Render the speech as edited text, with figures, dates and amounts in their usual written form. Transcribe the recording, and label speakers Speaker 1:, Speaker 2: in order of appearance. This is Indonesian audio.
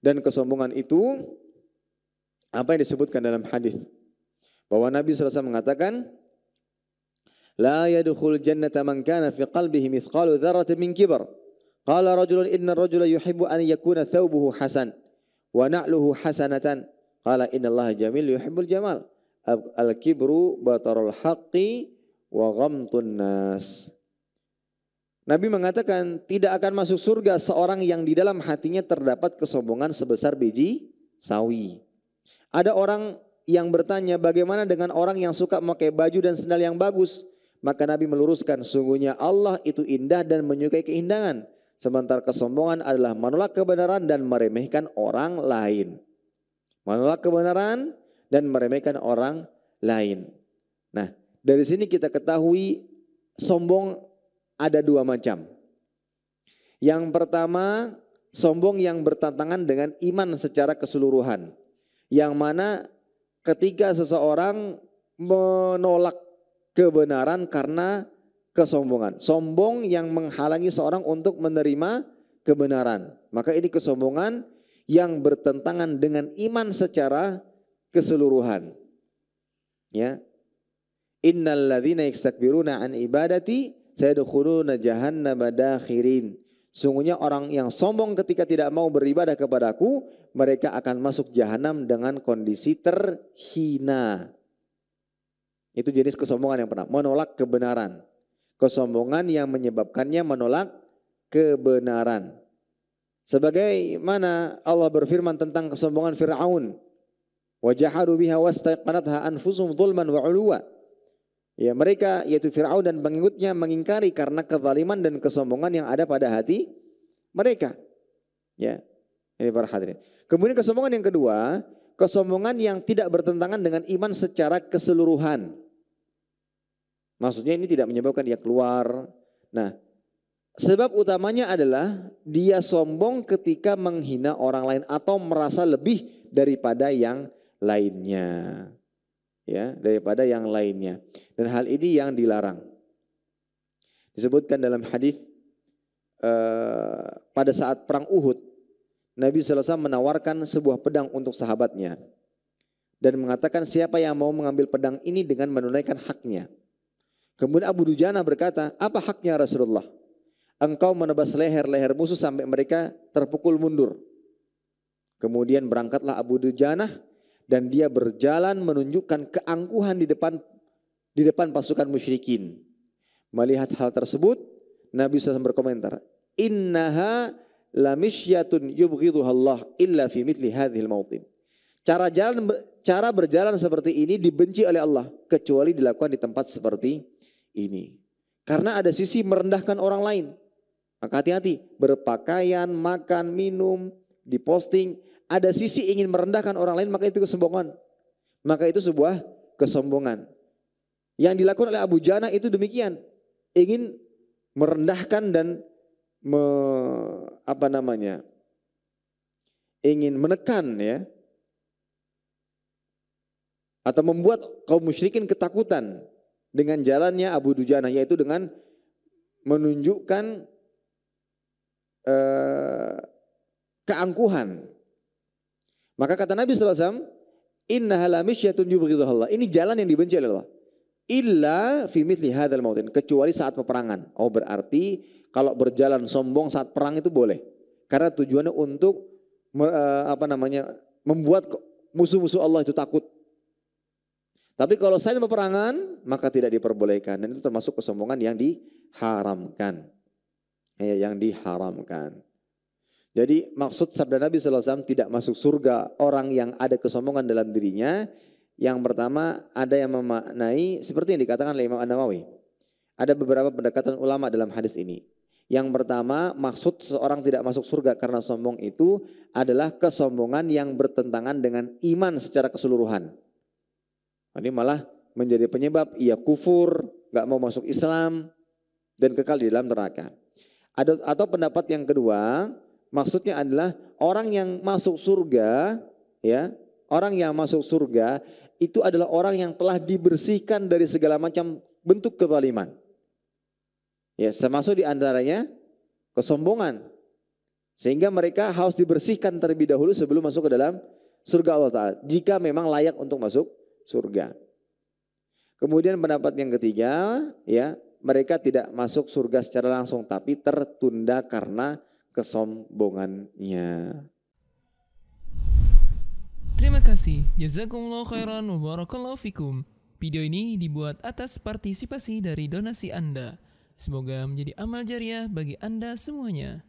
Speaker 1: Dan kesombongan itu apa yang disebutkan dalam hadis bahwa Nabi SAW mengatakan, la yadkhul jannata man kana fi qalbihi mithqalu dzarratin min kibar. Qala rajulun inna ar-rajula yuhibbu an yakuna thawbuhu hasan wa na'luhu hasanatan. Qala innallaha jamil yuhibbul jamal. Al-kibru batarul haqqi wa ghamtun nas. Nabi mengatakan tidak akan masuk surga seorang yang di dalam hatinya terdapat kesombongan sebesar biji sawi. Ada orang yang bertanya, bagaimana dengan orang yang suka memakai baju dan sendal yang bagus? Maka Nabi meluruskan, sungguhnya Allah itu indah dan menyukai keindahan. Sementara kesombongan adalah menolak kebenaran dan meremehkan orang lain. Menolak kebenaran dan meremehkan orang lain. Nah, dari sini kita ketahui sombong ada dua macam. Yang pertama, sombong yang bertentangan dengan iman secara keseluruhan. Yang mana ketika seseorang menolak kebenaran karena kesombongan. Sombong yang menghalangi seorang untuk menerima kebenaran. Maka ini kesombongan yang bertentangan dengan iman secara keseluruhan. Ya. Innal ladzina yastakbiruna an ibadati sayadkhuluna jahannama dakhirin. Sungguhnya orang yang sombong ketika tidak mau beribadah kepadaku, mereka akan masuk jahanam dengan kondisi terhina. Itu jenis kesombongan yang pertama, menolak kebenaran. Kesombongan yang menyebabkannya menolak kebenaran. Sebagaimana Allah berfirman tentang kesombongan Fir'aun. Wa jahadu biha wastaqanatha anfusuhum dzulman wa 'uluwa. Ya, mereka yaitu Fir'aun dan pengikutnya mengingkari karena kezaliman dan kesombongan yang ada pada hati mereka. Ya, ini para hadirin. Kemudian kesombongan yang kedua, kesombongan yang tidak bertentangan dengan iman secara keseluruhan. Maksudnya ini tidak menyebabkan dia keluar. Nah, sebab utamanya adalah dia sombong ketika menghina orang lain atau merasa lebih daripada yang lainnya. Ya, daripada yang lainnya. Dan hal ini yang dilarang. Disebutkan dalam hadis pada saat perang Uhud, Nabi SAW menawarkan sebuah pedang untuk sahabatnya dan mengatakan siapa yang mau mengambil pedang ini dengan menunaikan haknya. Kemudian Abu Dujana berkata, apa haknya Rasulullah? Engkau menebas leher-leher musuh sampai mereka terpukul mundur. Kemudian berangkatlah Abu Dujana dan dia berjalan menunjukkan keangkuhan di depan pasukan musyrikin. Melihat hal tersebut, Nabi SAW berkomentar, innaha lamisyatun yubghiduha Allah illa fi mithli hadhil mautin. Cara berjalan seperti ini dibenci oleh Allah kecuali dilakukan di tempat seperti ini. Karena ada sisi merendahkan orang lain. Maka hati-hati, berpakaian, makan, minum, diposting, ada sisi ingin merendahkan orang lain, maka itu kesombongan. Maka itu sebuah kesombongan. Yang dilakukan oleh Abu Jana itu demikian. Ingin merendahkan dan ingin menekan ya. Atau membuat kaum musyrikin ketakutan dengan jalannya Abu Dujana, yaitu dengan menunjukkan keangkuhan. Maka kata Nabi SAW, innaha lamisyatun yubghiduha Allah. Ini jalan yang dibenci oleh Allah. Illa fi mithli hadzal mautin, kecuali saat peperangan. Oh, berarti kalau berjalan sombong saat perang itu boleh. Karena tujuannya untuk membuat musuh-musuh Allah itu takut. Tapi kalau selain peperangan, maka tidak diperbolehkan. Dan itu termasuk kesombongan yang diharamkan. Yang diharamkan. Jadi maksud sabda Nabi SAW tidak masuk surga orang yang ada kesombongan dalam dirinya. Yang pertama ada yang memaknai seperti yang dikatakan oleh Imam An-Nawawi. Ada beberapa pendekatan ulama dalam hadis ini. Yang pertama maksud seseorang tidak masuk surga karena sombong itu adalah kesombongan yang bertentangan dengan iman secara keseluruhan. Ini malah menjadi penyebab ia kufur, gak mau masuk Islam dan kekal di dalam neraka. Atau pendapat yang kedua, maksudnya adalah orang yang masuk surga, ya, orang yang masuk surga itu adalah orang yang telah dibersihkan dari segala macam bentuk kezaliman. Ya, termasuk di antaranya kesombongan. Sehingga mereka harus dibersihkan terlebih dahulu sebelum masuk ke dalam surga Allah Ta'ala. Jika memang layak untuk masuk surga. Kemudian pendapat yang ketiga, ya, mereka tidak masuk surga secara langsung, tapi tertunda karena kesombongannya.
Speaker 2: Terima kasih. Jazakumullah khairan wa barakallahu fikum. Video ini dibuat atas partisipasi dari donasi Anda. Semoga menjadi amal jariah bagi Anda semuanya.